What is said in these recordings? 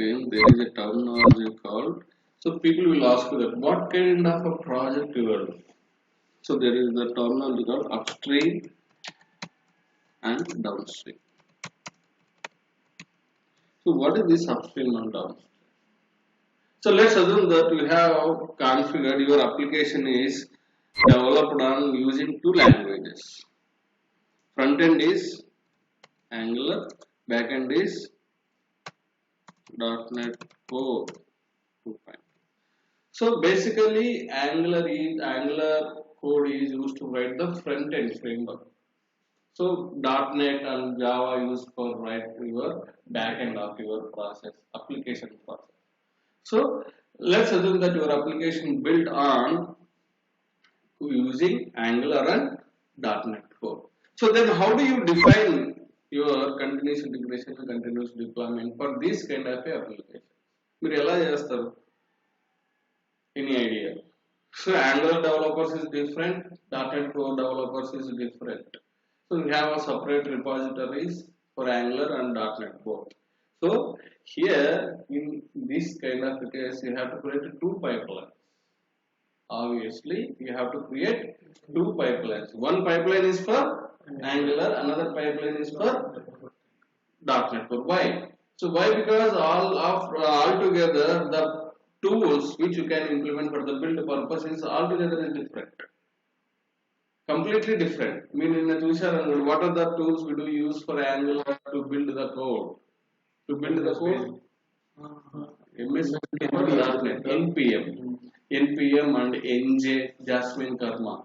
stream, there is a terminology called. So people will ask you that what kind of a project you are doing. So there is the terminology called upstream and downstream. So what is this upstream and downstream? So let's assume that you have configured your application is developed on using two languages. Front end is Angular, back end is .NET Core 2.0. So basically, Angular code is used to write the front end framework. So .NET and Java used for write your back end of your process, application process. So let's assume that your application built on using Angular and .NET Core. So then how do you define your continuous integration and continuous deployment for this kind of a application? మీరు ఎలా చేస్తారు? Any idea? So Angular developers is different, .NET Core developers is different. So we have a separate repositories for Angular and .NET Core. So here in this kind of case, you have to create two pipelines. Obviously, you have to create two pipelines. One pipeline is for Angular, another pipeline is for .NET Core. Why? So why? Because all together the tools which you can implement for the build purpose is altogether is different. Completely different. Meaning, what are the tools we do use for Angular to build the code? To build the code? MS NPM and NJ, Jasmine Karma.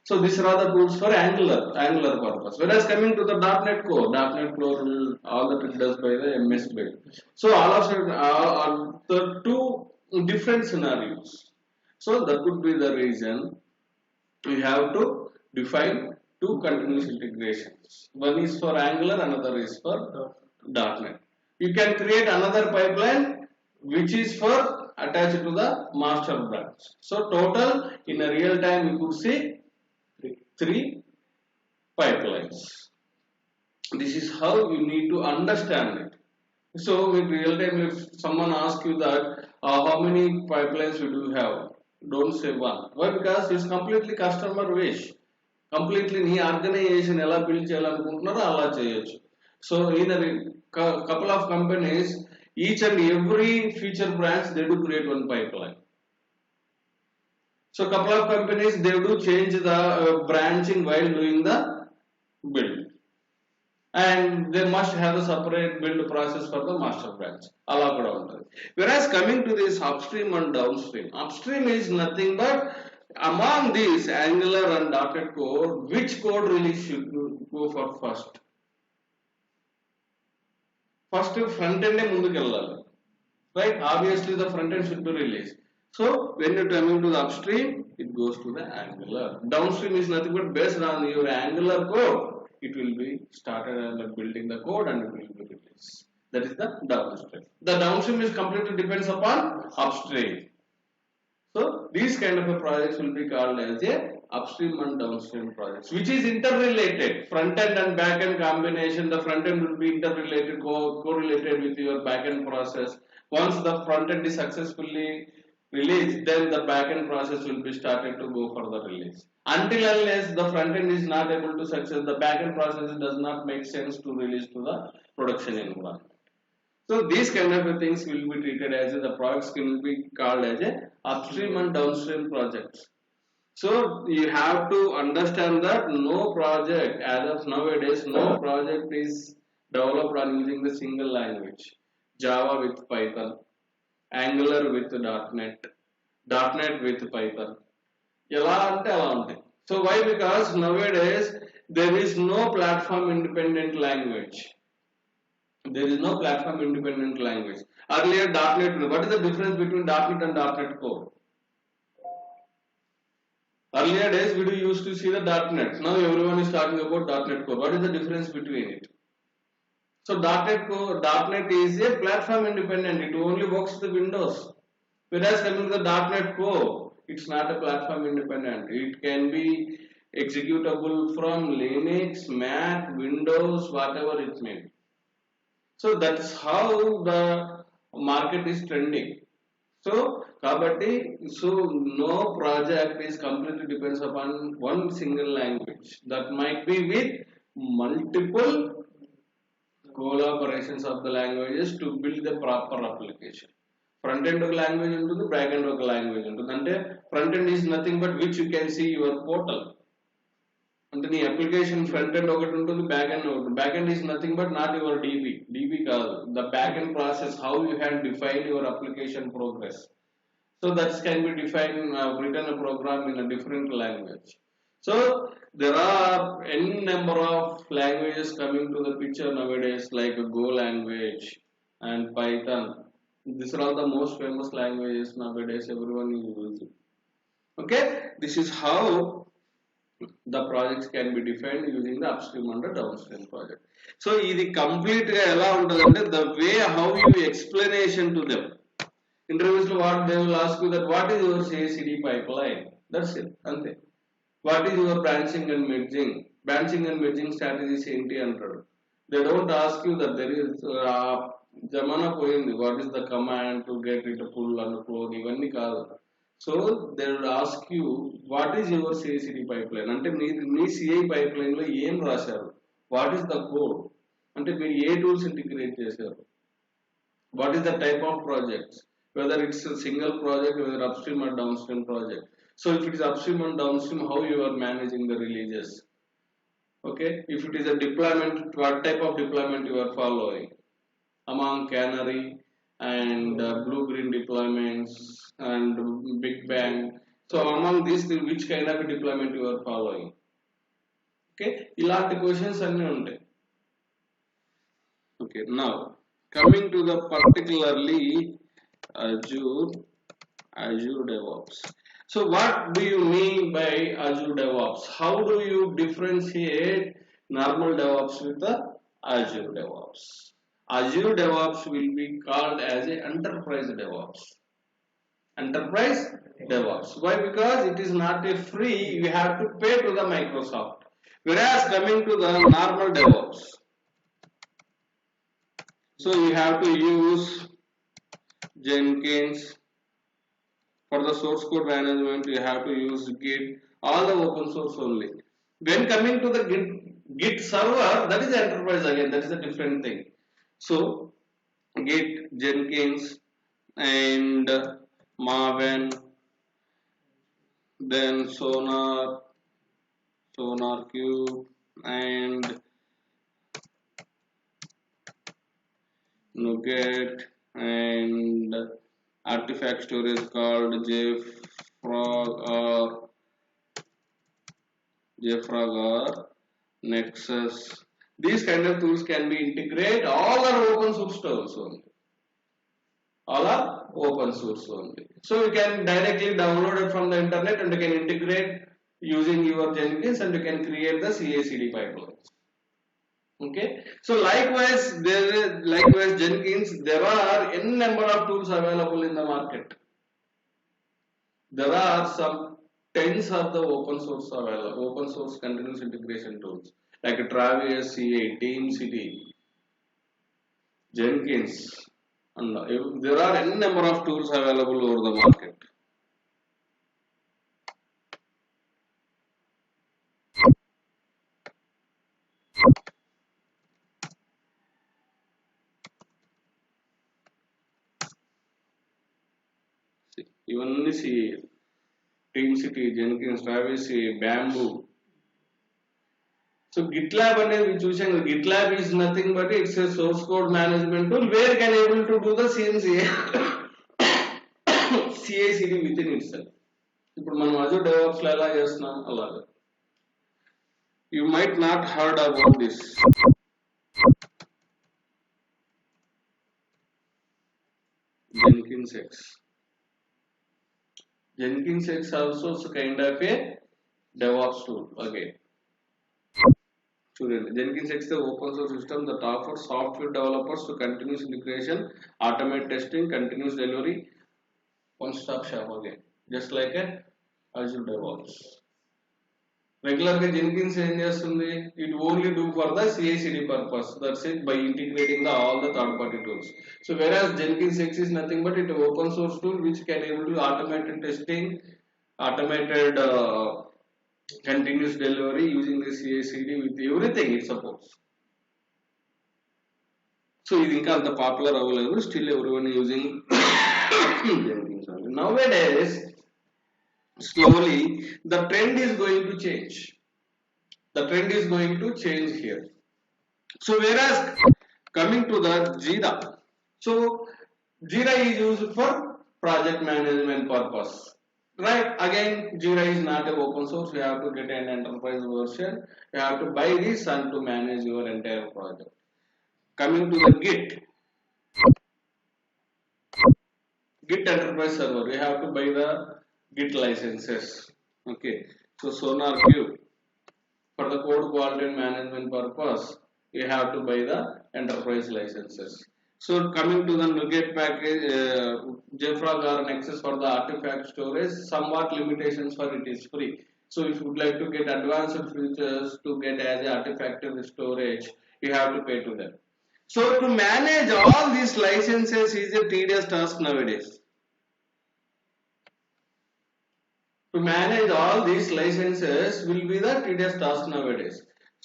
So these are the tools for Angular purpose. Whereas coming to the .NET Core will all that it does by the MS build. So all of it are the two different scenarios. So that could be the reason we have to define two continuous integrations. One is for Angular, another is for .NET. You can create another pipeline which is for attached to the master branch. So total in a real time you could see three pipelines. This is how you need to understand it. So in real time, if someone asks you that how many pipelines you do have, don't say one. Why? Because it's completely customer wish. Completely నీ organisation ఎలా build చేయాలనుకుంటున్నారో అలా చేయొచ్చు. So in a couple of companies, each and every feature branch they do create one pipeline. So couple of companies they do change the branching while doing the build, and they must have a separate build process for the master branch. Ala kuda untadi. Whereas coming to this upstream and downstream, upstream is nothing but among these Angular and .NET Core, which code really should go for first? First front end munduku ellali, right? Obviously the front end should be released. So when you come into the upstream, it goes to the Angular. Downstream is nothing but based on your Angular code. It will be started and building the code and it will be released. That is the downstream. The downstream is completely depends upon upstream. So these kind of a projects will be called as a upstream and downstream projects, which is interrelated. Front end and back end combination. The front end will be interrelated, correlated with your back end process. Once the front end is successfully released, then the back end process will be started to go for the release. Until unless the front end is not able to success, the back end process does not make sense to release to the production environment. So these kind of things will be treated as the projects will be called as a upstream and downstream projects. So you have to understand that no project as of nowadays, no project is developed on using the single language. Java with Python, Angular with .NET, .NET with Python. So why? Because nowadays there is no platform independent language. There is no platform independent language. Earlier .NET, what is the difference between .NET and .NET Core? Earlier days we used to see the .NET. Now everyone is talking about .NET Core. What is the difference between it? So .NET is a platform independent. It only works with Windows. Whereas coming to the .NET Core, it's not a platform independent. It can be executable from Linux, Mac, Windows, whatever it may be. So that's how the market is trending. So kabatti, so no project is completely depends upon one single language. That might be with multiple collaborations of the languages to build the proper application. Front end ఒక language ఉంటుంది, back end ఒక language ఉంటుంది. అంటే front end is nothing but which you can see your portal. అంటే నీ application front end ఒకటి ఉంటుంది, back end ఒకటి. Back end is nothing but not your DB కాదు, the back end process how you have define your application progress. So that's can be define written a program in a different language. So there are n number of languages coming to the picture nowadays, like Go language and Python. These are all the most famous languages nowadays, everyone is using. Okay, this is how the projects can be defined using the upstream and the downstream project. So ఇది complete గా ఎలా ఉంటుందంటే the way how you explanation to them. Interviews lo what they will ask you that what is your CI/CD pipeline, that's it, ante. What is your branching and merging strategies enti antadu. They don't ask you that there is jamana poyindi, what is the command to get it pull and clone, ivanni kaadu. So they will ask you what is your CI/CD pipeline, ante me CI pipeline లో ఏం రాశారు, what is the code, అంటే మీరు ఏ tools integrate చేశారు, what is the type of projects, whether it's a single project, whether upstream or downstream project. So if it is upstream and downstream, how you are managing the releases. Okay, if it is a deployment, what type of deployment you are following among Canary and blue green deployments and Big Bang. So among these, which kind of deployment you are following. Okay, ఇలాంటి questions అన్నీ ఉంటాయి. Okay, now coming to the particularly Azure DevOps. So what do you mean by Azure DevOps? How do you differentiate normal DevOps with the Azure DevOps? Azure DevOps will be called as a enterprise DevOps. Enterprise DevOps. Why? Because it is not a free, you have to pay to the Microsoft. Whereas coming to the normal DevOps, so you have to use Jenkins. For the source code management, you have to use Git, all the open source only. When coming to the Git server, that is enterprise again, that is a different thing. So Git, Jenkins and Maven, then SonarQube and NuGet and artifact storage called JFrog or Nexus. These kind of tools can be integrated. All are open source tools only. All are open source only. So you can directly download it from the internet and you can integrate using your Jenkins and you can create the CI/CD pipelines. Okay, so likewise Jenkins, there are n number of tools available in the market. There are some tens of the open source available, open source continuous integration tools like Travis CA, TeamCity, Jenkins, and there are n number of tools available over the market. ఇవన్నీ CA, TeamCity, Jenkins, Travis CA, Bamboo. So GitLab అనేది చూసాం. GitLab is nothing but it's a source code management tool where can able to do the same CI/CD within itself. ఇప్పుడు మనం Azure DevOps లో ఎలా చేస్తున్నాం అలాగా. You might not heard about this. Jenkins X. Jenkins X also is kind of a DevOps tool again. Jenkins X is the open source system that offers software developers to continuous integration, automate testing, continuous delivery, one-stop shop again, just like a Azure DevOps. Regular గా Jenkins ఏం చేస్తుంది? It only do for the CI/CD purpose. That's it, by integrating all the third party tools. So whereas Jenkins X is nothing but it open source tool which can able to automated testing, automated continuous delivery using the CI/CD with everything it supports. So ఇది ఇంకా అంత popular అవ్వలేదు. Still everyone using Jenkins only. Nowadays, slowly the trend is going to change. The trend is going to change here. So whereas coming to the Jira, so Jira is used for project management purpose, right? Again, Jira is not a open source. You have to get an enterprise version. You have to buy this and to manage your entire project. Coming to the Git enterprise server, you have to buy the Git licenses. Okay, so SonarQube, for the code quality and management purpose, you have to buy the enterprise licenses. So coming to the NuGet package, JFrog or Nexus for the artifact storage, somewhat limitations for it is free. So if you would like to get advanced features to get as a artifact storage, you have to pay to them. So to manage all these licenses is a tedious task nowadays. To manage all these licenses will be the tedious task nowadays.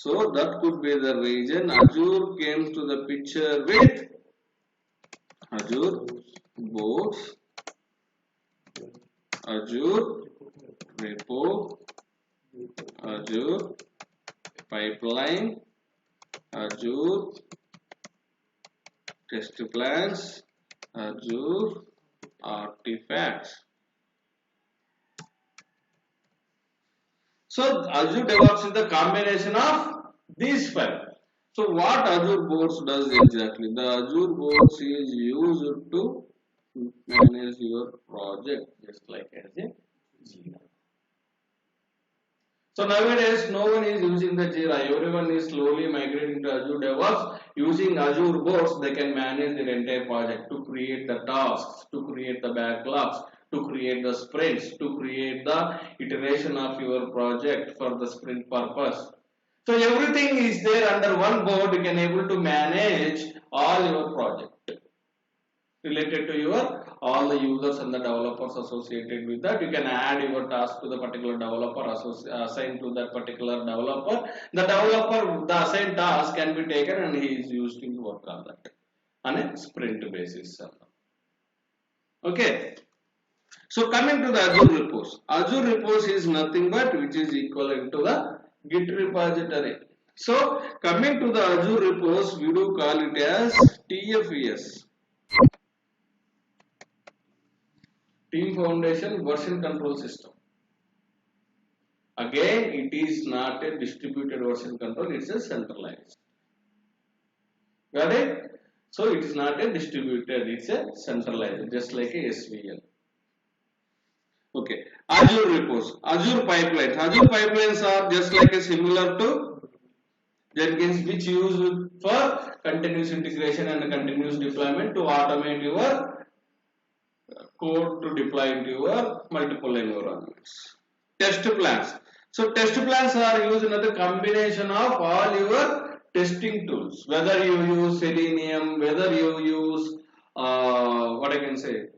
So that could be the reason Azure came to the picture with Azure Bots, Azure Repo, Azure Pipeline, Azure Test Plans, Azure Artifacts. So Azure DevOps is the combination of these five. So what Azure Bots does exactly? The Azure Bots is used to manage your project just like as a Jira. So nowadays no one is using the Jira. Everyone is slowly migrating to Azure DevOps. Using Azure Bots, they can manage their entire project to create the tasks, to create the backlogs, to create the sprints, to create the iteration of your project for the sprint purpose. So everything is there under one board. You can able to manage all your project related to your all the users and the developers associated with that. You can add your task to the particular developer, assigned to that particular developer. The developer, the assigned task can be taken and he is used to work on that on a sprint basis. Okay. So coming to the Azure repos. Azure repos is nothing but which is equivalent to the Git repository. So coming to the Azure repos, we do call it as TFVS. Team Foundation Version Control System. Again, it is not a distributed version control, it's a centralized. Got it? So it is not a distributed, it's a centralized, just like a SVN. Okay, Azure repos, Azure pipelines. Azure pipelines are just like a similar to Jenkins, which used for continuous integration and continuous deployment to automate your code to deploy into your multiple environments. Test plans. So test plans are used in the combination of all your testing tools. Whether you use Selenium, whether you use what I can say,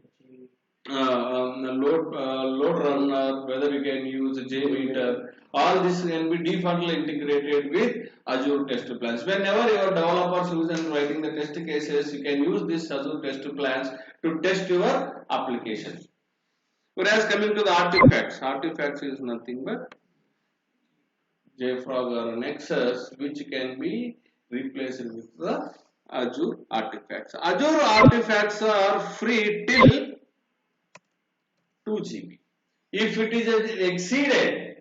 load runner, whether you can use JMeter. All this can be defaultly integrated with Azure test plans. Whenever your developers use and writing the test cases, you can use this Azure test plans to test your application. Whereas coming to the artifacts, artifacts is nothing but JFrog or Nexus, which can be replaced with the Azure artifacts. Azure artifacts are free till 2 GB. If it is exceeded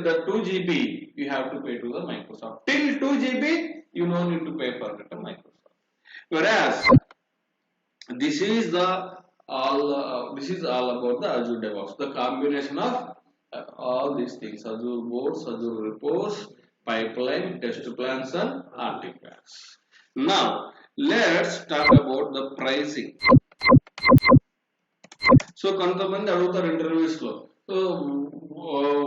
the 2 GB, you have to pay to the Microsoft. Till 2 GB, you don't need to pay for it to Microsoft. Whereas this is all about the Azure DevOps, the combination of all these things: Azure boards, Azure repos, pipeline, test plans, and artifacts. Now let's talk about the pricing. So కొంతమంది అడుగుతారు interviews లో, So,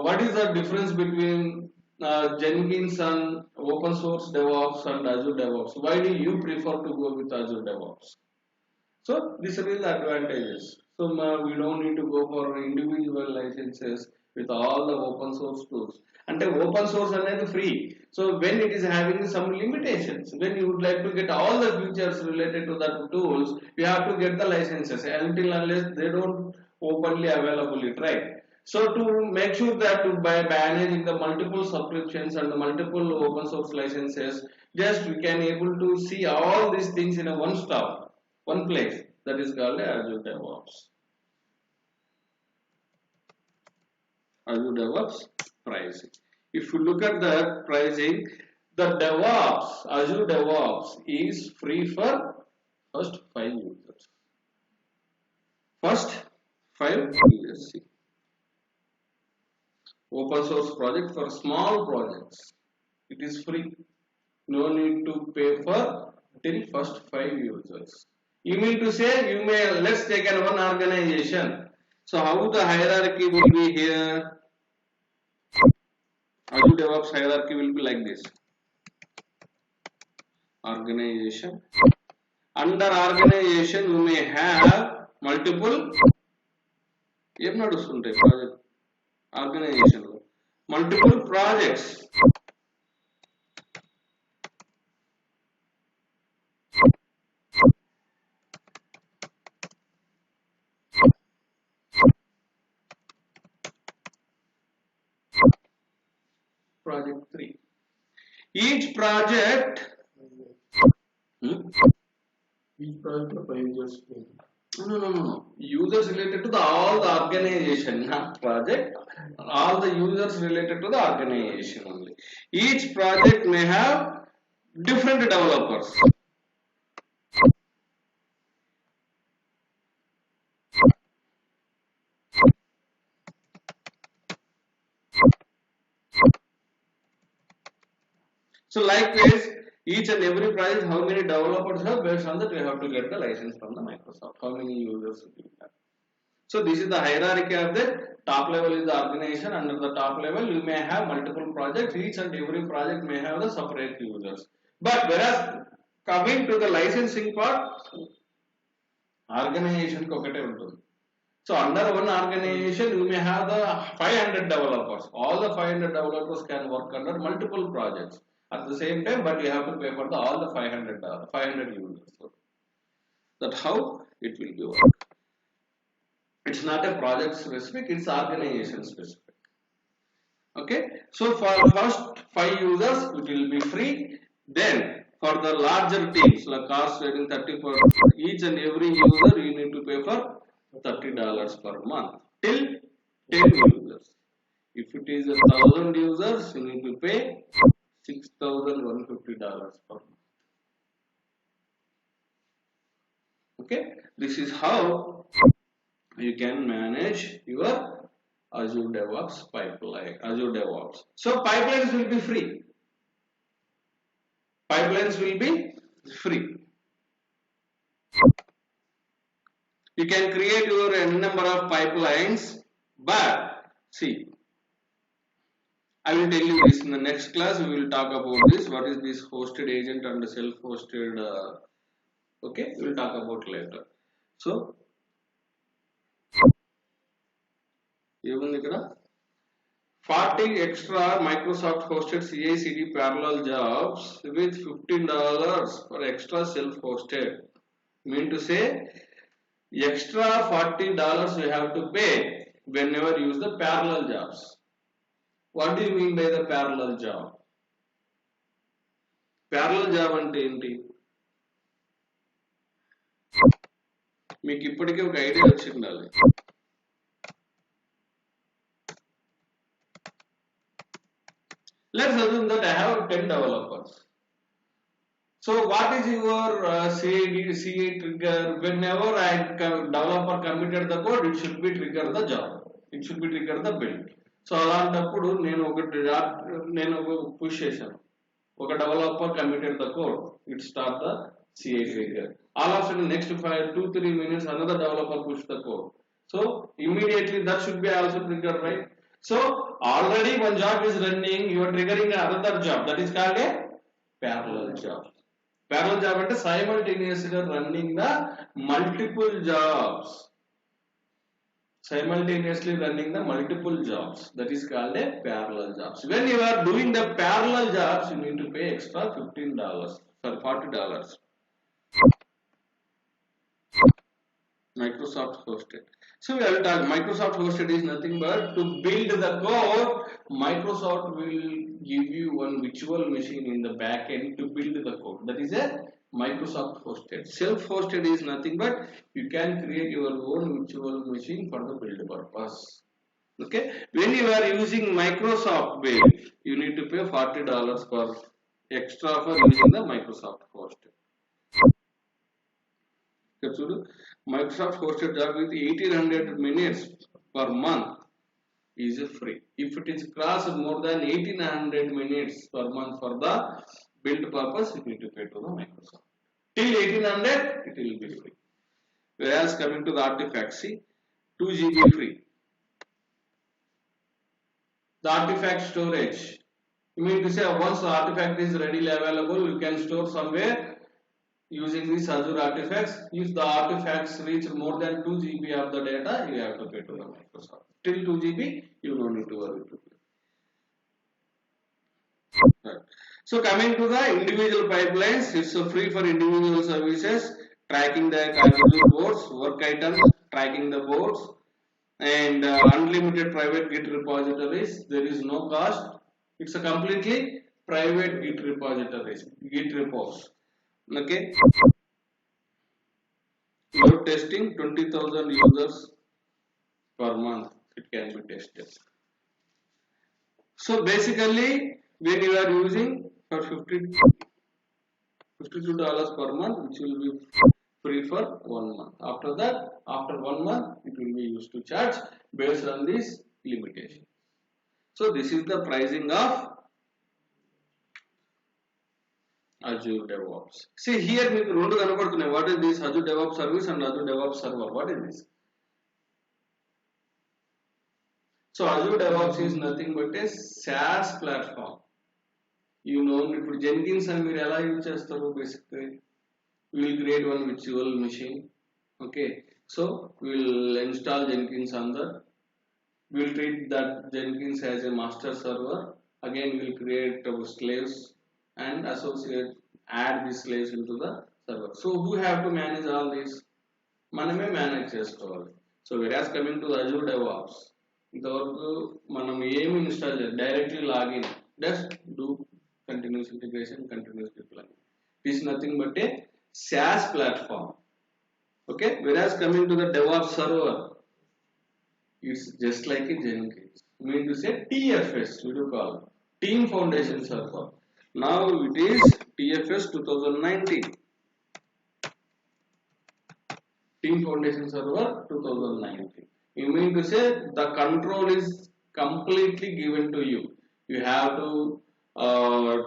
what is the difference between Jenkins and open source DevOps and Azure DevOps? Why do you prefer to go with Azure DevOps? So, these are the advantages. So, we don't need to go for individual licenses with all the open source tools. And the open source is free. So, when it is having some limitations, when you would like to get all the features related to the tools, you have to get the licenses until unless they don't openly available it, right? So to make sure that by managing the multiple subscriptions and the multiple open source licenses, just we can able to see all these things in a one stop, one place. That is called Azure DevOps. Azure DevOps pricing. If you look at the pricing, the DevOps, Azure DevOps is free for first 5 users. First 5 users. Open source project for small projects. It is free. No need to pay for till first 5 users. You mean to say, you may, let's take an one organization. So how the hierarchy will be here? Azure DevOps hierarchy will be like this. Organization. Under organization, you may have multiple project organization. Multiple projects. Project 3. Each project. Each project of 5 users. No. Users related to all the organization, not project. All the users related to the organization only. Each project may have different developers. So likewise, each and every project, how many developers have, based on that we have to get the license from the Microsoft. How many users do you have? So this is the hierarchy of the top level is the organization. Under the top level, you may have multiple projects. Each and every project may have the separate users. But whereas coming to the licensing part, organization kokate untundi. So under one organization, you may have the 500 developers. All the 500 developers can work under multiple projects at the same time, but you have to pay for all the 500 users. So that's how it will be work. It's not a project specific, it's organization specific. Okay, so for first 5 users, it will be free. Then for the larger teams, like cost rating 30 for each and every user, you need to pay for $30 per month till 10 users. If it is 1,000 users, you need to pay $6,150 per month. Okay, this is how you can manage your Azure DevOps pipeline, Azure DevOps. So pipelines will be free. Pipelines will be free. You can create your n number of pipelines, but see, I will tell you this in the next class. We will talk about this. What is this hosted agent and self-hosted? Okay, we will talk about later. So, even the 40 extra Microsoft hosted CI/CD parallel jobs with $15 for extra self-hosted. Mean to say, extra $40 you have to pay whenever you use the parallel jobs. What do you mean by the parallel job? Parallel job ante enti? మీకు ఇప్పటికే ఒక idea వచ్చి ఉండాలి. Let's assume that I have 10 developers. So what is your CI trigger? Whenever developer committed the code, it should be trigger the job. It should be trigger the build. So అలాంటప్పుడు నేను ఒక push చేశాను. ఒక developer committed the code. It start the CI trigger. All of a sudden next 2-3 minutes another developer push the code. So immediately that should be also triggered, right? So already one job is running, you are triggering another job. That is called a parallel job. Parallel job అంటే simultaneously running the multiple jobs. Simultaneously running the multiple jobs. That is called a parallel jobs. When you are doing the parallel jobs, you need to pay extra $15 or $40. Microsoft hosted. So we will talk. Microsoft hosted is nothing but to build the code. Microsoft will give you one virtual machine in the back end to build the code. That is a Microsoft hosted. Self hosted is nothing but you can create your own virtual machine for the build purpose. Okay. When you are using Microsoft Build, you need to pay $40 per extra for using the Microsoft hosted. Microsoft hosted job with 1800 minutes per month is free. If it is crossed more than 1800 minutes per month for the build purpose, you need to pay to the Microsoft. Till 1800, it will be free. Whereas coming to the artifact, see, 2 GB free. The artifact storage. You mean to say once the artifact is readily available, you can store somewhere using these Azure artifacts. If the artifacts reach more than 2 GB of the data, you have to pay to the Microsoft. Till 2 GB, you don't need to worry to pay. Right. So coming to the individual pipelines, it's free for individual services, tracking the Azure boards, work items, tracking the boards, and unlimited private Git repositories. There is no cost. It's a completely private Git repositories, Git repos. Okay. Load testing, 20,000 users per month it can be tested. So basically when you are using for $52 per month, which will be free for 1 month. After that, after 1 month, it will be used to charge based on this limitation. So this is the pricing of Azure DevOps. See here, what is this Azure DevOps service and Azure DevOps server? What is this? So Azure DevOps is nothing but a SaaS platform. You know, ఇప్పుడు Jenkins అని మీరు ఎలా use చేస్తారు basically? We will create one virtual machine. Okay, so we will install Jenkins on that. We will treat that Jenkins as a master server. Again, we will create slaves and add these slaves into the server. So who have to manage all this? మనమే manage చేసుకోవాలి. So whereas coming to Azure DevOps, ఇంతవరకు మనం ఏమి install చేయాలి, directly login, just do continuous integration, continuous deployment. It is nothing but a SaaS platform. Okay, whereas coming to the DevOps server, it's just like a Jenkins. We mean to say TFS, we do call it Team Foundation Server. Now it is TFS 2019. Team Foundation Server 2019. You mean to say the control is completely given to you. You have to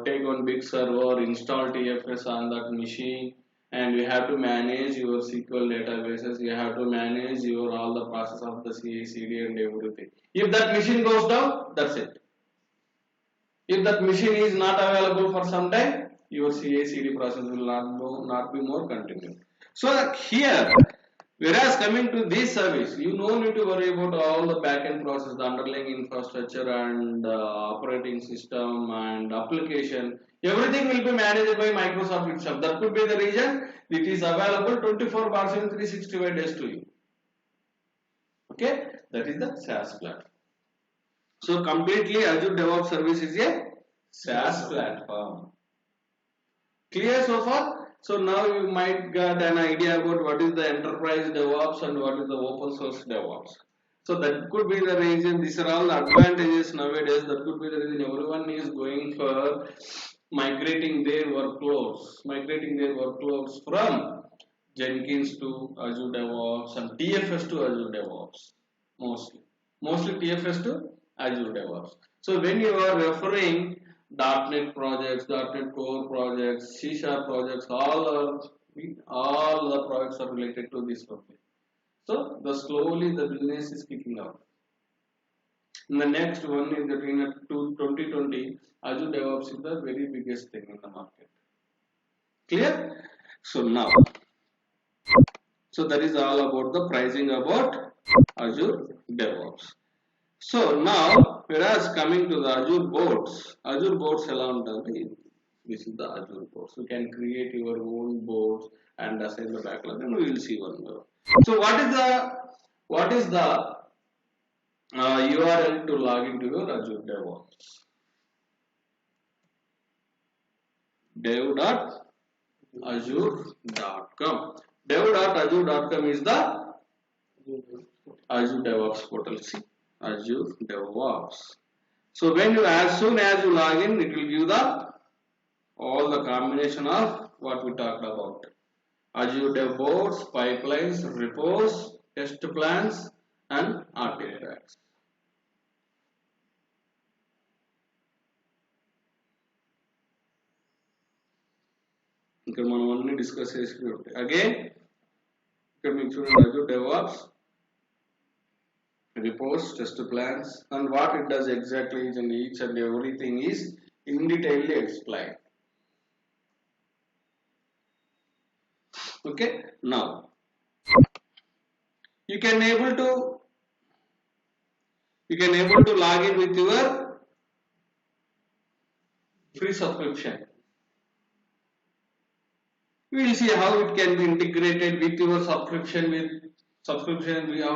take one big server, install TFS on that machine, and you have to manage your SQL databases. You have to manage your all the process of the CI/CD and everything. If that machine goes down, that's it. If that machine is not available for some time, your CI/CD process will not be more continued. So here, whereas coming to this service, you no need to worry about all the backend process, the underlying infrastructure and operating system and application. Everything will be managed by Microsoft itself. That could be the reason it is available 24/7, 365 days to you. Okay, that is the SaaS platform. So completely Azure DevOps service is a SaaS platform. Clear so far? So now you might get an idea about what is the enterprise DevOps and what is the open source DevOps. So that could be the reason. These are all the advantages nowadays. That could be the reason everyone is going for migrating their workloads from Jenkins to Azure DevOps and TFS to Azure DevOps. Mostly TFS to Azure DevOps. So when you are referring .NET projects, .NET Core projects, C# projects, all the projects are related to this topic. So the slowly the business is kicking out. And the next one is that in 2020, Azure DevOps is the very biggest thing in the market. Clear? So now, so that is all about the pricing about Azure DevOps. So now, whereas coming to the Azure boards along the this is the Azure boards. You can create your own boards and assign the backlog, and we will see one more. So what is the URL to log into your Azure DevOps? dev.azure.com. Dev.azure.com is the Azure DevOps portal. See, Azure DevOps. So when you as soon as you log in, it will give the all the combination of what we talked about. Azure DevOps, pipelines, repos, test plans, and artifacts. ఇక్కడ మనం అన్ని discuss చేసి again ఇక్కడ మీకు చూడండి Azure DevOps, repos, test plans, and what it does exactly is, and each and everything is in detail explained. Okay, now you can able to log in with your free subscription. We will see how it can be integrated with your subscription how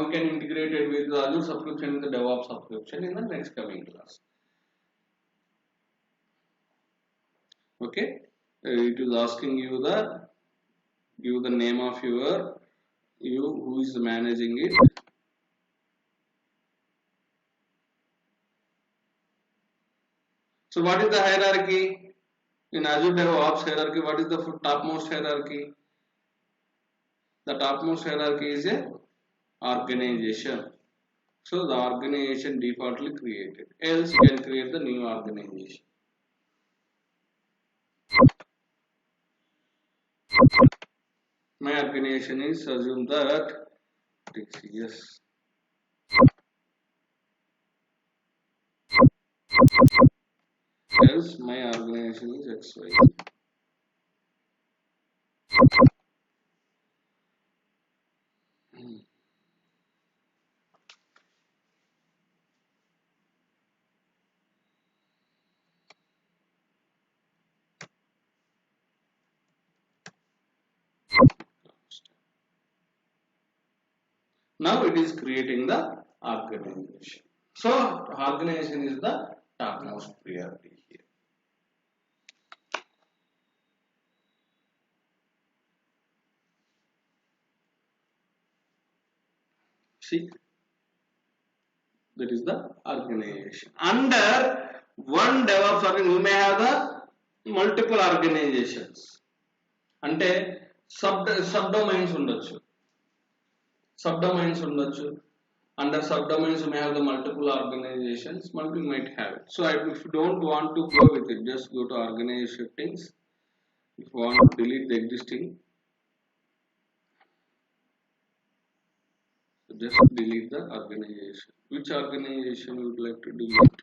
we can integrate it with the Azure subscription with the DevOps subscription in the next coming class. Okay, it is asking you give the name of you who is managing it. So what is the hierarchy in Azure DevOps hierarchy? What is the topmost hierarchy? The topmost hierarchy is a organization. So the organization defaultly created. Else you can create the new organization. My organization is assume that TCS. Else my organization is XY. Now it is creating the organization. So organization is the topmost priority here. See, that is the organization. Under one DevOps organization, you may have the multiple organizations. అంటే subdomains ఉండొచ్చు. Under subdomains you may have the multiple organizations, you might have it. So if you don't want to go with it, just go to organization settings. If you want to delete the existing, so just delete the organization. Which organization you would like to delete?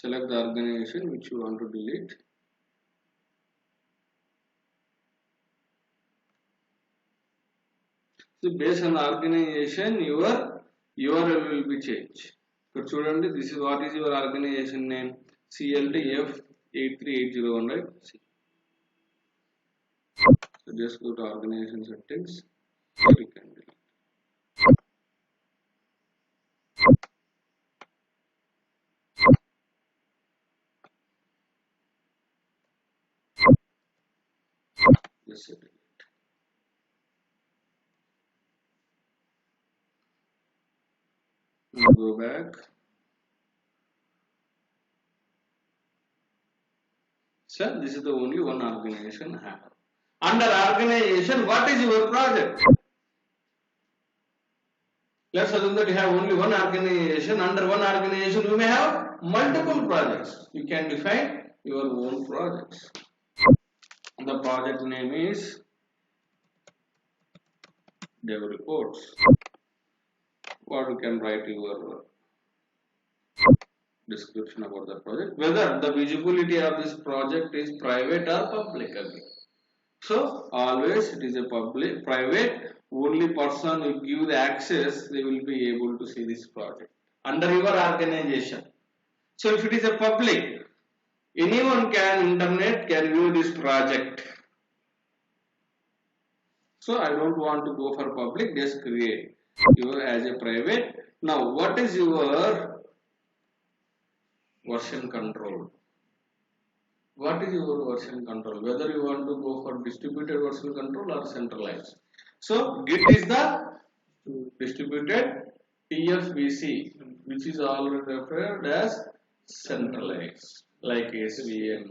Select the organization which you want to delete. So based on the organization, your URL will be changed. So chudandi, this is what is your organization name, CLTF83801, right? So just go to organization settings. Here you can delete. Just set it. Now go back. So this is the only one organization I have. Under organization, what is your project? Let's assume that you have only one organization. Under one organization, you may have multiple projects. You can define your own projects. The project name is dev reports. Or you can write your description about the project. Whether the visibility of this project is private or public again. So always it is a public, private. Only person who give the access, they will be able to see this project under your organization. So if it is a public, anyone can internet can view this project. So I don't want to go for public, just create your as a private. Now what is your version control? What is your version control? Whether you want to go for distributed version control or centralized. So Git is the distributed, TFVC, which is already referred as centralized, like SVN.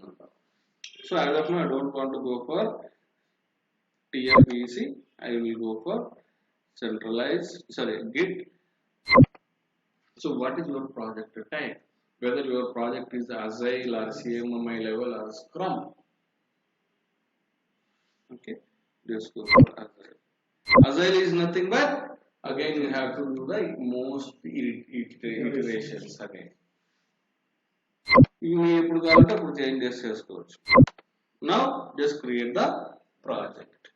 So as of now, I don't want to go for TFVC. I will go for centralized. Sorry, Git. So what is your project type? Whether your project is Agile or CMMI level or Scrum. Okay, just go for Agile. Agile is nothing but again you have to do the most iterations again. You may put the changes. Now just create the project.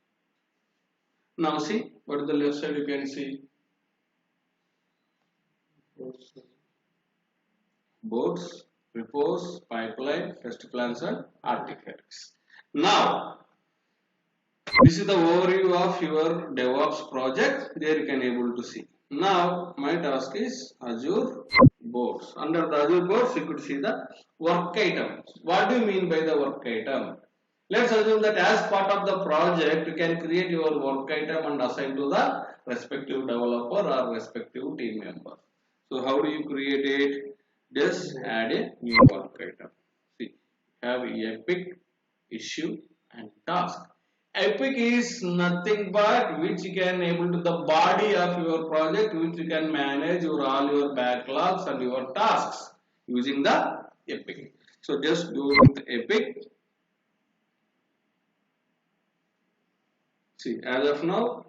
Now see what is the left side you can see. Boards, repos, pipeline, test plans and artifacts. Now this is the overview of your DevOps project. There you can able to see. Now my task is Azure boards. Under the Azure boards you could see the work item. What do you mean by the work item? Let's assume that as part of the project you can create your work item and assign to the respective developer or respective team member. So how do you create it? Just add a new work item. See, have epic, issue and task. Epic is nothing but which you can able to the body of your project, which you can manage all your backlogs and your tasks using the epic. So just go with epic. See, as of now,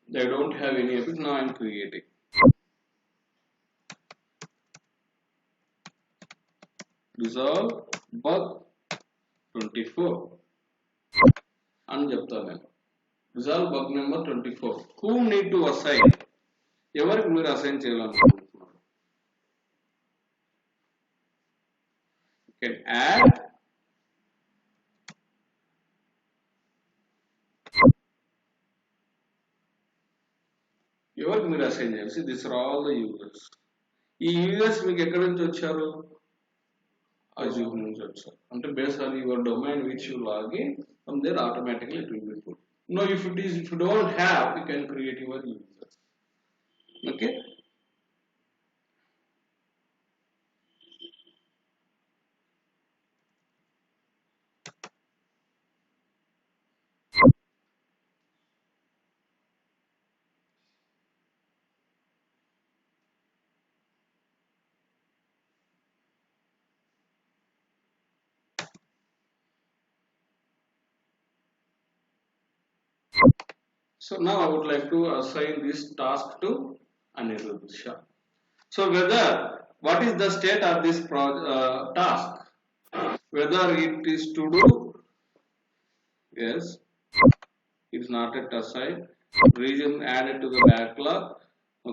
they don't have any epic. Now I am creating. Resolve bug 24 అని చెప్తాను నేను. Resolve bug number 24. Who need to assign? ఎవరికి మీరు assign చేయాలనుకుంటున్నారు? You can add ఎవరికి మీరు assign చేయాలి? These are all the users. ఈ యూజర్స్ మీకు ఎక్కడి నుంచి వచ్చారు? Azure నుంచి వచ్చారు. అంటే based on your domain which you log in, from there automatically it will be put. No, if you don't have, you can create your users. Okay. So now I would like to assign this task to Anirudh Shah. So what is the state of this task? Whether it is to do, yes, it is not yet assigned. Region added to the backlog.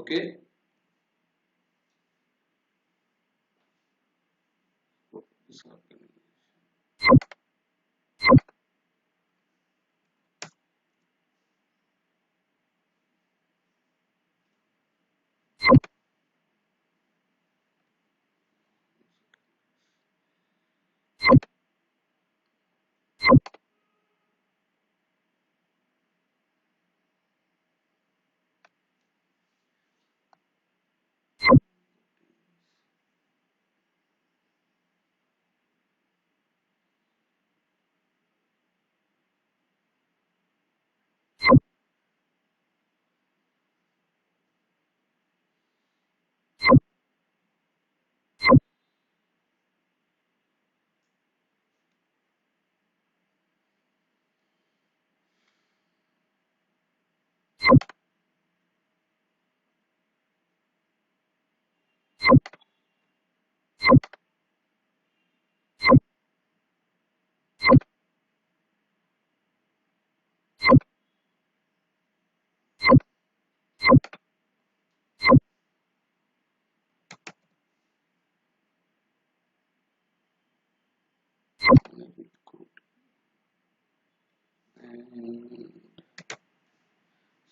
Okay.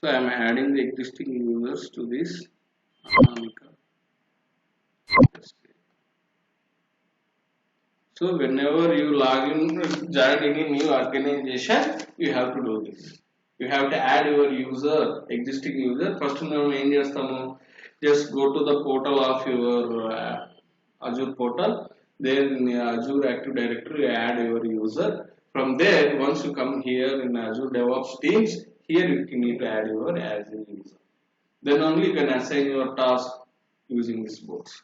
So I am adding the existing users to this Anamika. So whenever you log in, join any new organization, you have to do this. You have to add your user, existing user. First, just go to the portal of your Azure portal. There in the Azure Active Directory, you add your user. From there, once you come here in Azure DevOps Teams, here you need to add your as a user. Then only you can assign your task using this box.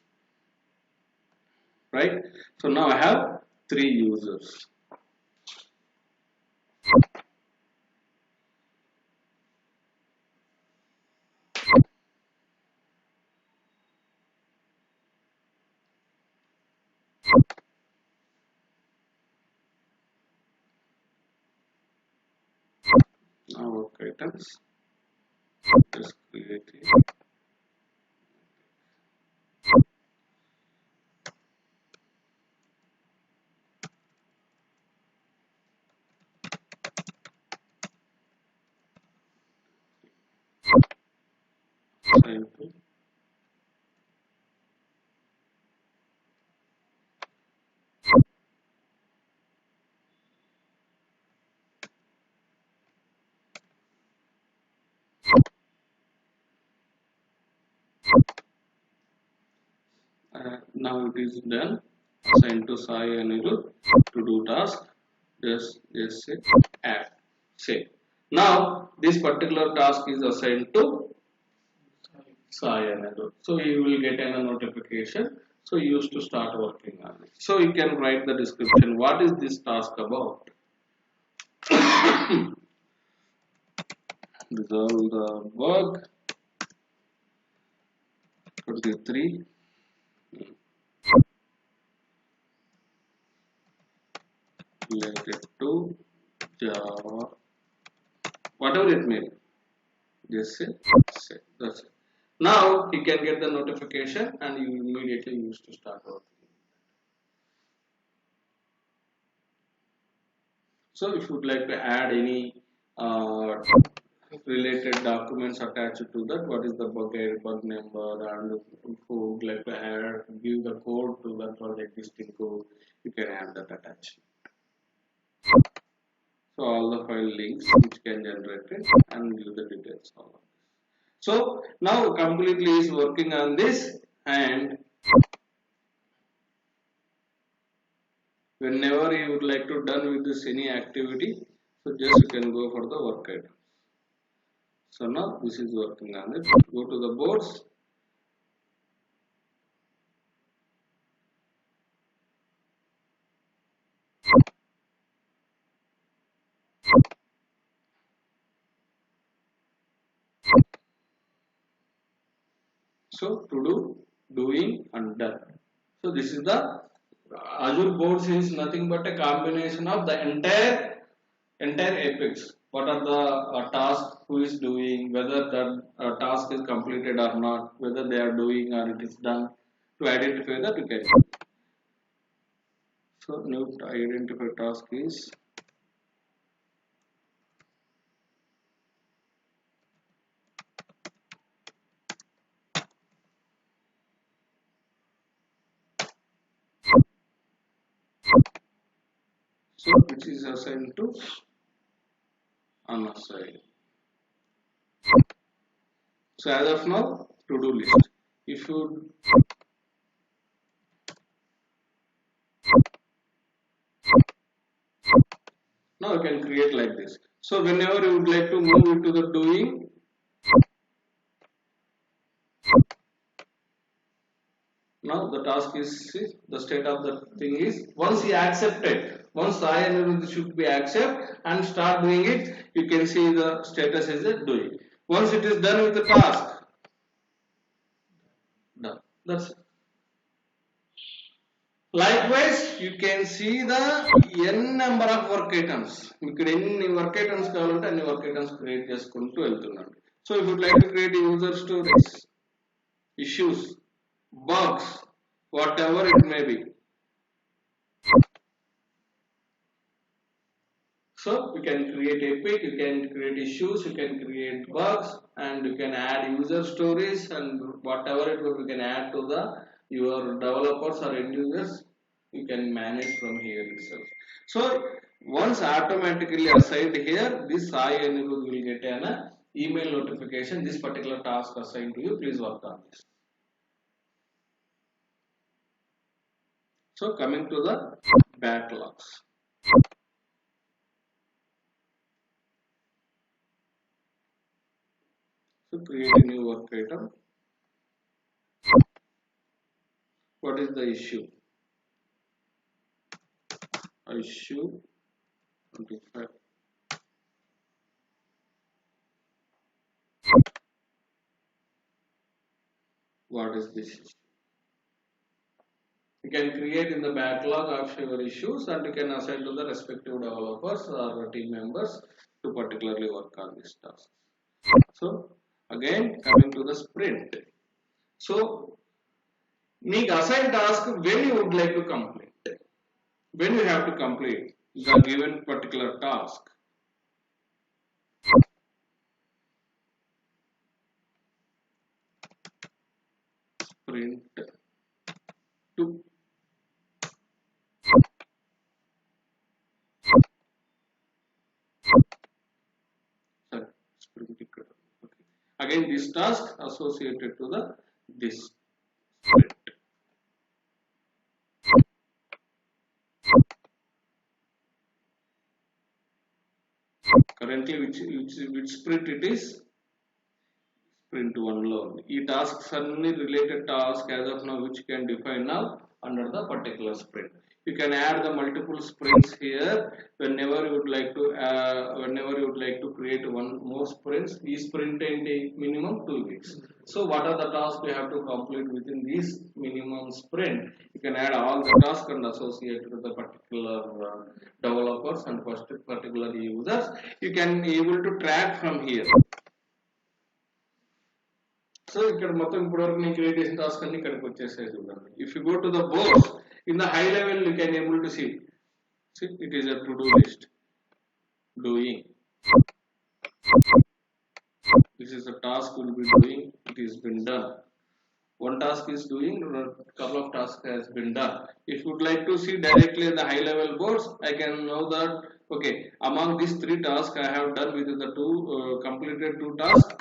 Right? So now I have 3 users. Now work items. Just create it. Save it. Now it is done. Assign to Sai Anirudh to do task. Just say add. Save. Now this particular task is assigned to Sai Anirudh. So you will get a notification. So you used to start working on it. So you can write the description. What is this task about? Resolve the bug. 23. Related to Java, whatever it may be, just say save. That's it. Now you can get the notification and you immediately use to start working. So if you would like to add any related documents attached to that, what is the bug number, and if you would like to add, give the code to that or the existing code, you can add that attached. So all the file links which can generate it and give the details of this. So now completely is working on this, and whenever you would like to done with this any activity, so just you can go for the work items. So now this is working on it. Go to the boards. So to do, doing and done. So this is the Azure boards is nothing but a combination of the entire Apex. What are the tasks, who is doing, whether the task is completed or not, whether they are doing or it is done. To identify that you can. So new identify task is so which is assigned to unassigned. So as of now, to-do list. If you now you can create like this. So whenever you would like to move into the doing, now the task is the state of the thing is once he accepted, once I and should be accept and start doing it, you can see the status is a doing. Once it is done with the task, done. That's it. Likewise, you can see the n number of work items. ఇక్కడ ఎన్ని work items కావాలంటే అన్ని work items create చేసుకుంటూ వెళ్తున్నాను. So if you would like to create user stories, issues, bugs, whatever it may be. So you can create epic, you can create issues, you can create bugs, and you can add user stories and whatever it will, you can add to the your developers or end users. You can manage from here itself. So once automatically assigned here, this Sai Anirudh will get an email notification. This particular task assigned to you. Please work on this. So coming to the backlogs. So create a new work item. What is the issue? Issue 25. What is this issue? You can create in the backlog of your issues and you can assign to the respective developers or team members to particularly work on this task. So again coming to the sprint. So make assign task when you would like to complete. When you have to complete the given particular task. Sprint 2. Sorry, sprint. Okay. Again, this task associated to the this sprint. Currently, which sprint it is? Sprint 1 lo. E tasks only related task as of now, which can define now under the particular sprint. You can add the multiple sprints here whenever you would like to create one more sprints. Each sprint can take minimum 2 weeks. So what are the tasks you have to complete within this minimum sprint? You can add all the tasks and associate with the particular developers and particular users. You can able to track from here. So ఇక్కడ మొత్తం ఇప్పటివరకు నేను create చేసిన task అన్ని ఇక్కడికి వచ్చేసాయి చూడండి. If you go to the box, in the high level you can able to see it is a to-do list. Doing. This is a task will be doing. It is been done. One task is doing, a couple of tasks has been done. If you would like to see directly in the high level boards, I can know that okay, among these 3 tasks I have done with the completed 2 tasks.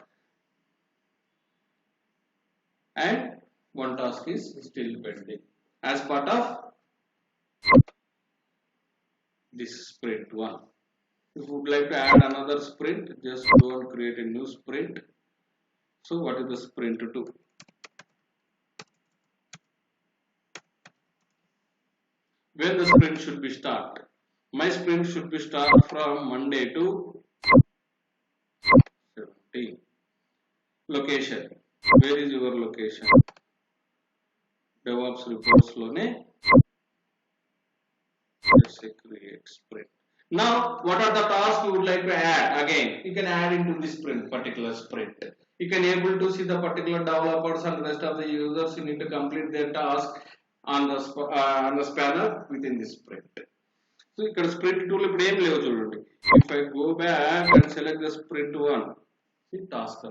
And one task is still pending as part of this sprint 1. If you would like to add another sprint, just go and create a new sprint. So what is the sprint 2? When the sprint should be start? My sprint should be start from Monday to 17. Location. Where is your location? DevOps reports lone. Let's say create sprint. Now, what are the tasks you would like to add? Again, you can add into this sprint, particular sprint. You can able to see the particular developers and rest of the users who need to complete their task on the spanner within this sprint. So, you can sprint tool ఇప్పుడు ఏం లేవు చూడండి. If I go back and select the sprint 1, see task.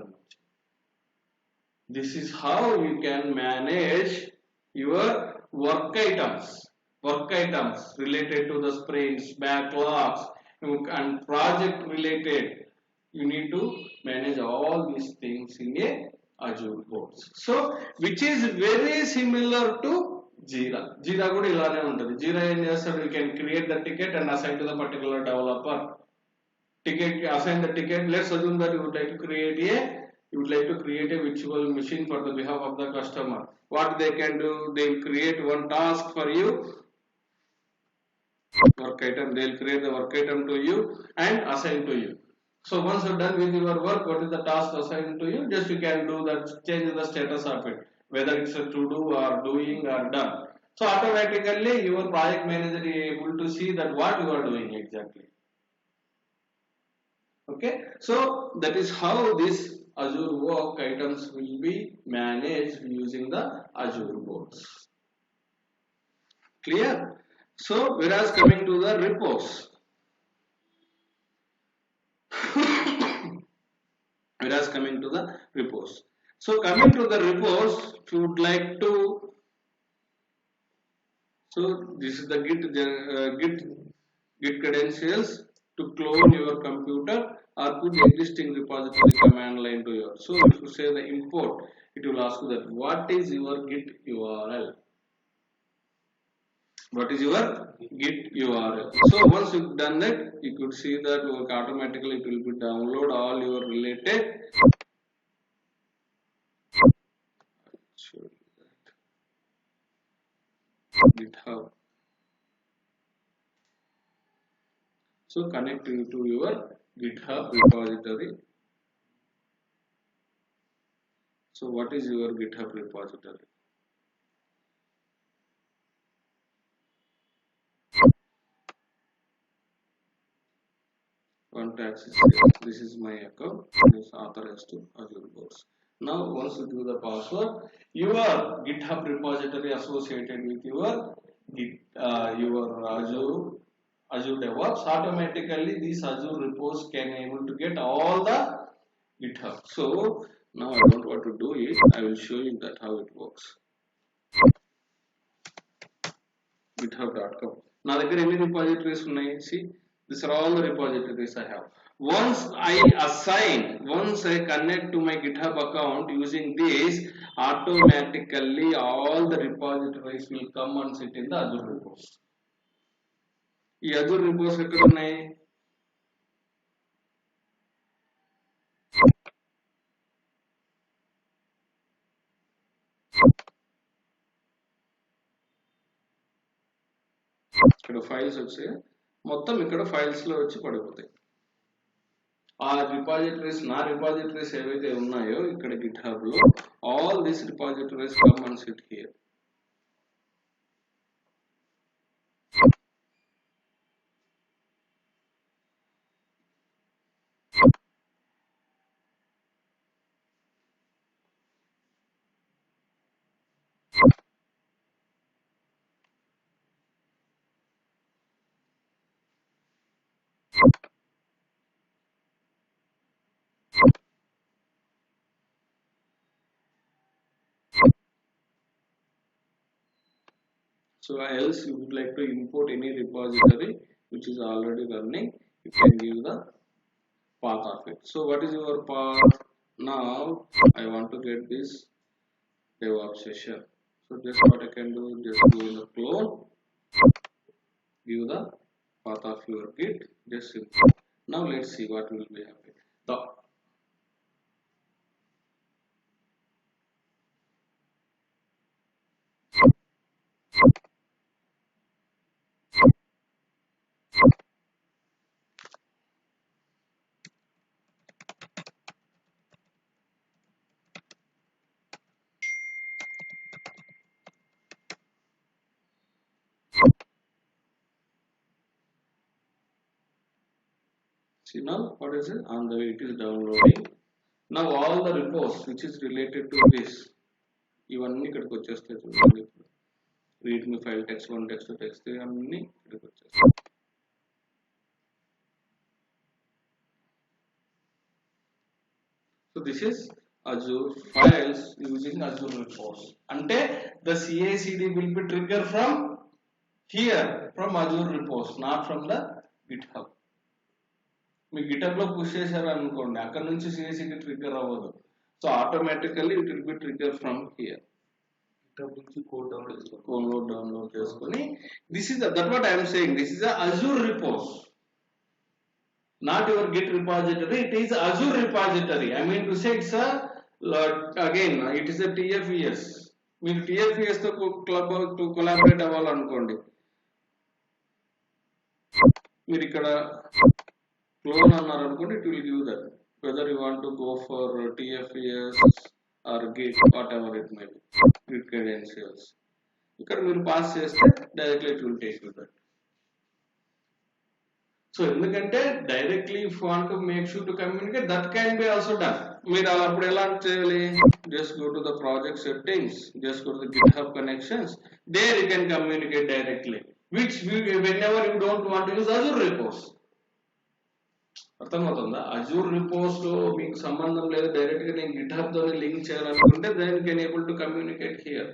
This is how you can manage your work items related to the sprints, backlogs, and project related. You need to manage all these things in a Azure boards. So, which is very similar to Jira. Jira kuda ilane untadi. Jira em chestadu, you can create the ticket and assign to the particular developer. Assign the ticket. Let's assume that you would like to create a virtual machine for the behalf of the customer. What they can do, they will create one task for you, work item, they will create the work item to you and assign to you. So once you're done with your work, what is the task assigned to you? Just you can do that, change the status of it, whether it's a to do or doing or done. So automatically your project manager is able to see that what you are doing exactly. Okay, so that is how this Azure work items will be managed using the Azure boards. Clear? So, whereas coming to the reports, Whereas coming to the repos. So coming to the repos, if you would like to, so this is the git credentials to clone your computer or put existing repository command line to your. So if you say the import, it will ask you that what is your git URL. What is your git URL? So once you've done that, you could see that automatically it will be download all your related. GitHub. So connect into your GitHub repository. So what is your GitHub repository? Want to access here. This is my account. This authorized to Azure Box. Now once you do the password, your GitHub repository associated with your Azure DevOps, automatically these Azure repos can able to get all the GitHub. So now I don't want to do it. I will show you that how it works. GitHub.com. Now there are any repositories ఉన్నాయి. See, these are all the repositories I have. Once I connect to my GitHub account using this, automatically all the repositories will come and sit in the Azure repos. ఈ Azure repos ఎక్కడ ఉన్నాయి? ఇక్కడ files వచ్చాయి, మొత్తం ఇక్కడ files లో వచ్చి పడిపోతాయి. ఆ రిపాజిటరీస్, నా రిపాజిటరీస్ ఏవైతే ఉన్నాయో ఇక్కడ గిట్హబ్ లో, all this repositories come and SIT here. So else you would like to import any repository which is already running, you can give the path of it. So what is your path? Now I want to get this DevOps session. So just what I can do, just go in the clone, give the path of your Git, just simple. Now let's see what will be happening. See now what is it? On the way it is downloading. Now all the repos which is related to this, ఇవన్నీ ఇక్కడికి వచ్చేస్తాయి. చూడండి, readme file text 1, text 2, text 3 అన్ని ఇక్కడికి వచ్చేస్తాయి. So this is Azure files using Azure repos. అంటే the CI/CD will be triggered from here, from Azure repos, not from the GitHub. మీ GitHub లో పుష్ చేశారు అనుకోండి, అక్కడ నుంచి సిఐసిడి ట్రిగ్గర్ అవ్వదు. So automatically it will be trigger from here. GitHub నుంచి code download చేసుకొని, this is that what I am saying, this is Azure repos, not your Git repository, it is Azure repository. I mean to say it's again it is TFES. మీరు TFES తో collaborate అవ్వాలనుకోండి, మీరు ఇక్కడ clone అన్నారు అనుకోండి, it will give that whether you want to go for TFES or Git, whatever it may be, Git credentials. ఇక్కడ మీరు pass చేస్తే directly it will take you that. So ఎందుకంటే directly if you want to make sure to communicate, that can be also done. మీరు అప్పుడు ఎలా చేయాలి, just go to the project settings, just go to the GitHub connections, there you can communicate directly, which whenever you don't want to use Azure repos. అర్థమవుతుందా? Azure రిపోస్ లో మీకు సంబంధం లేదు, direct గా నేను గిట్హబ్ తోనే లింక్ చేయాలనుకుంటే then you can able to communicate here.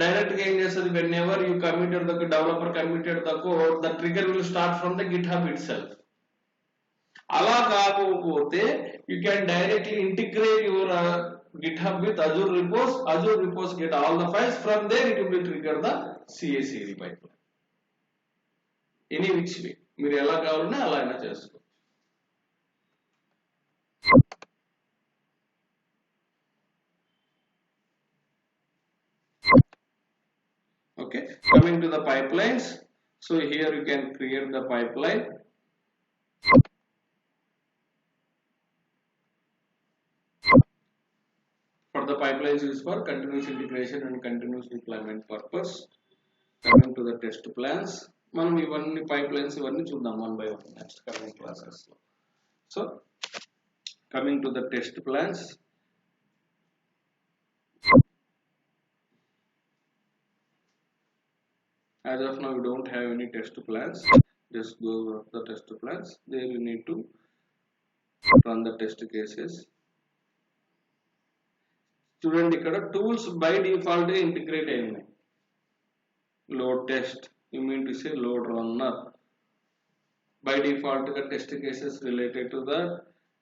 Direct గా ఏం చేస్తుంది, whenever you committed the developer committed the code, the trigger will start from the GitHub itself. అలా కాకపోతే you can directly integrate your GitHub with Azure repos. Azure repos get all the files. From there it will be trigger the CI/CD pipeline. Any which way మీరు ఎలా కావాలన్నా అలా అయినా చేసుకోవచ్చు. Okay, coming to the pipelines. So here you can create the pipeline. For the pipelines used for continuous integration and continuous deployment purpose. Coming to the test plans, మనం ఇవన్నీ pipelines ఇవన్నీ చూద్దాం one by one next coming classes. So coming to the test plans, as of now we don't have any test plans. Just go over the test plans. There you need to run the test cases. చూడండి ఇక్కడ tools by default integrate అయి ఉన్నాయి. Load test, you mean to say load runner. By default గా test cases related to that,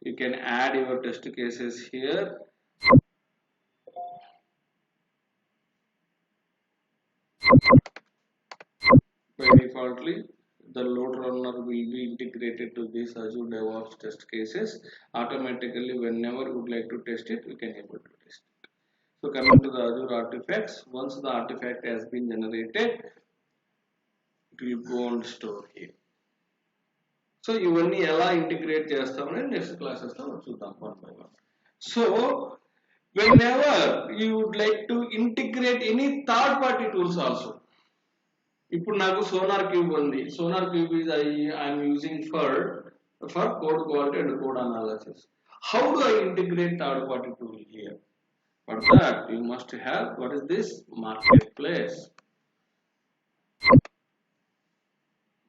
you can add your test cases here. By defaultly the load runner will be integrated to this Azure DevOps test cases. Automatically whenever you would like to test it, you can able to test it. So coming to the Azure artifacts, once the artifact has been generated, it will go and store here. So ఇవన్నీ ఎలా integrate చేస్తామని next classes లో చూద్దాం one by one. So whenever you would like to integrate any third party tools also, ఇప్పుడు నాకు sonar cube ఉంది. Sonar cube is I'm using for code quality and code analysis. How do I integrate third party tool here? For that you must have, what is this? Marketplace.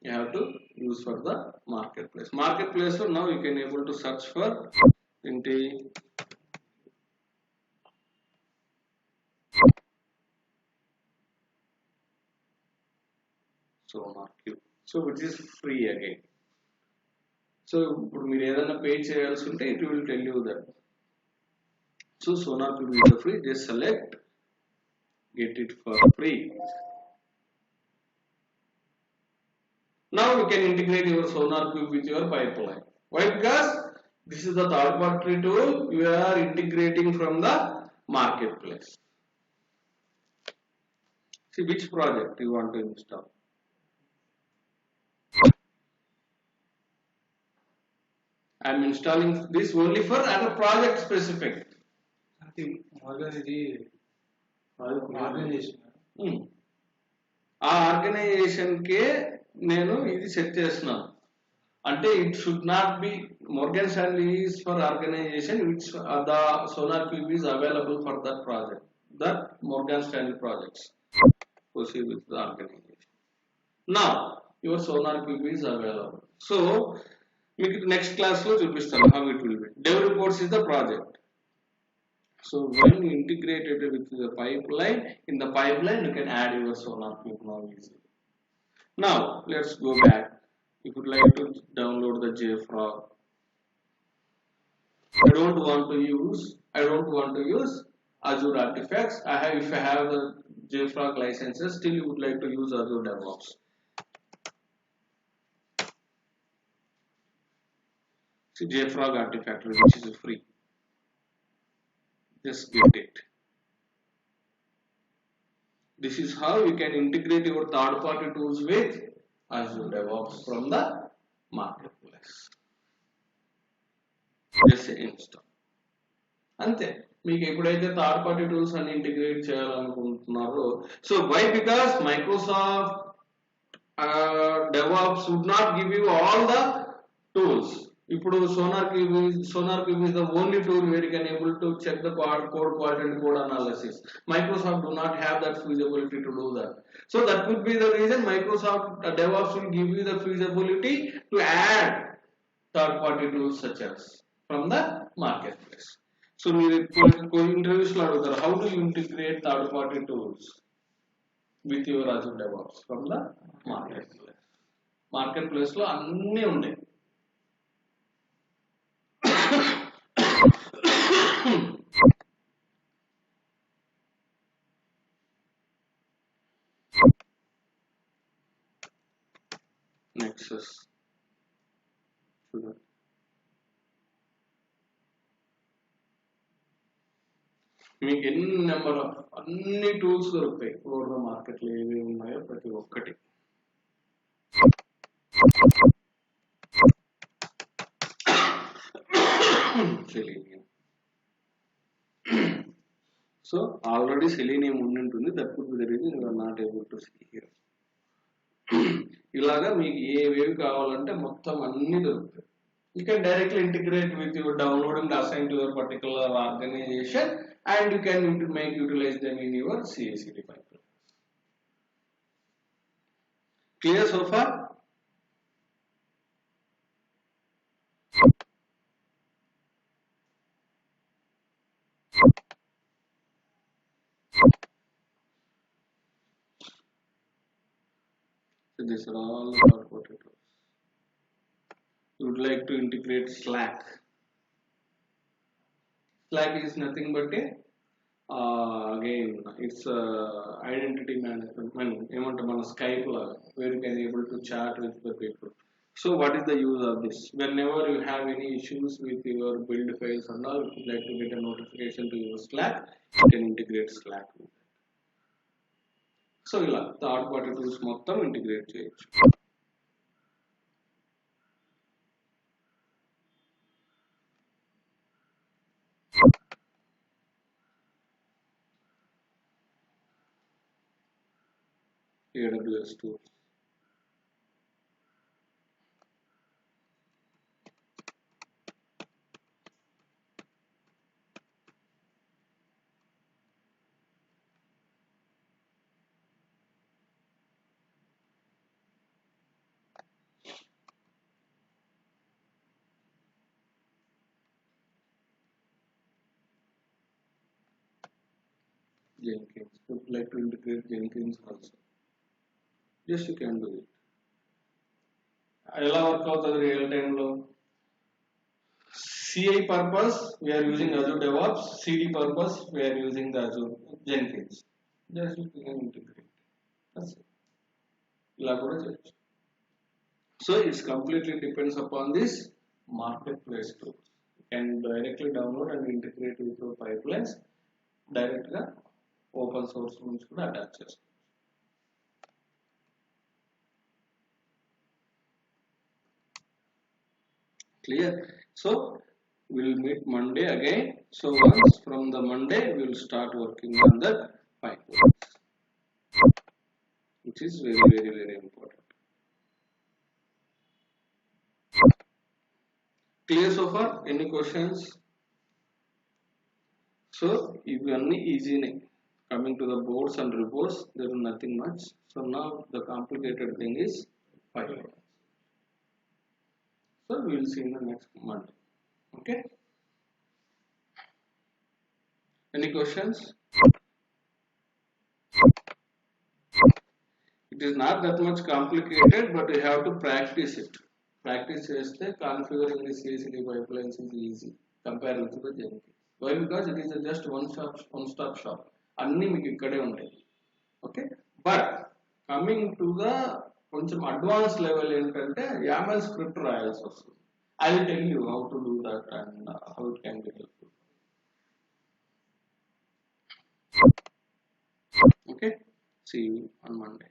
You have to use for the marketplace. Marketplace, so now you can able to search for into Sonar Cube. So which is free again. So ఇప్పుడు మీరు ఏదైనా pay చేయాల్సి ఉంటే it will tell you that. So Sonar Cube is free. Just select, get it for free. Now you can integrate your Sonar Cube with your pipeline. Why? Because this is the third party tool you are integrating from the marketplace. See which project you want to install. I am installing this only for a project specific. I think organization. ఆ organisation కే నేను ఇది set చేస్తున్నాను. అంటే it should not be Morgan Stanley is for organisation which the SonarQube is available for that project, that Morgan Stanley projects proceed with the organization. Now your Sonar Cube is available. So మీకు next class లో చూపిస్తాను how it will be. Dev reports is the project. So when you integrated with the pipeline, in the pipeline you can add your Sonar Cube now easily. Now let's go back. If you would like to download the JFrog, I don't want to use Azure artifacts. If I have the JFrog licenses, still you would like to use Azure DevOps. See JFrog artifact which is free. Just get it. This is how you can integrate your third party tools with Azure DevOps from the marketplace. Just install. అంతే. మీకు ఎప్పుడైతే third party tools అన్ని integrate చేయాలనుకుంటున్నారో, so why? Because Microsoft DevOps would not give you all the tools. ఇప్పుడు Sonar Cube is the only tool where you can able to check the code quality and code analysis. Microsoft do not have that feasibility to do that. So that could be the reason Microsoft DevOps will give you the feasibility to add third party tools such as from the marketplace. So మీరు interviews లో అడుగుతారు, how do you integrate third party tools with your Azure DevOps from the marketplace? Marketplace లో అన్నీ ఉంటాయి. Nexus చూడండి, మీకు ఎన్ని number of అన్ని టూల్స్ దొరుకుతాయి. ఓవర్ ద మార్కెట్లో ఏవి ఉన్నాయో ప్రతి ఒక్కటి. Selenium. So already Selenium ఉంటుంది, that could be the reason you are not able to see here. ఇలాగా మీకు ఏవేవి కావాలంటే మొత్తం అన్ని దొరుకుతాయి. You can directly integrate with your downloading assigned to your particular organization, and you can utilize them in your CI/CD pipeline. Clear so far? So these are all third party tools. You would like to integrate Slack. Slack is nothing but a again it's identity management. ఏమంటే మన Skype లాగా, where you can able to chat with the people. So what is the use of this? Whenever you have any issues with your build files and all, if you like to get a notification to your Slack, you can integrate Slack with that. So ఇలా third party tools మొత్తం integrate చేయొచ్చు. AWS tools. Jenkins. If you like to integrate Jenkins also, yes, you can do it. ఎలా work అవుతుంది real టైంలో? CI purpose we are using Azure DevOps, CD purpose we are using the Azure Jenkins. Just you can integrate. That's it. ఇలా కూడా చేయొచ్చు. So it's completely depends upon this marketplace tools. You can directly download and integrate with your pipelines. Direct గా open source నుంచి కూడా attach చేసుకోవచ్చు. Clear? So we'll meet Monday again. So once from the Monday we'll start working on the pipelines, which is very important. Clear so far? Any questions? So ఇవన్నీ ఈజీనే. Coming to the boards and reports, there is nothing much. So now the complicated thing is pipelines. So we will see in the next Monday. Okay? Any questions? It is not that much complicated, but you have to practice it. Practice చేస్తే configuring the CI/CD pipelines is easy compared to the Jenkins. Why? Because it is just one stop shop. అన్నీ మీకు ఇక్కడే ఉంటాయి. Okay, but coming to the కొంచెం advance level ఏంటంటే YAML script రాయాల్సి వస్తుంది. I will tell you how to do that and how it can be helpful. Okay, see you on Monday.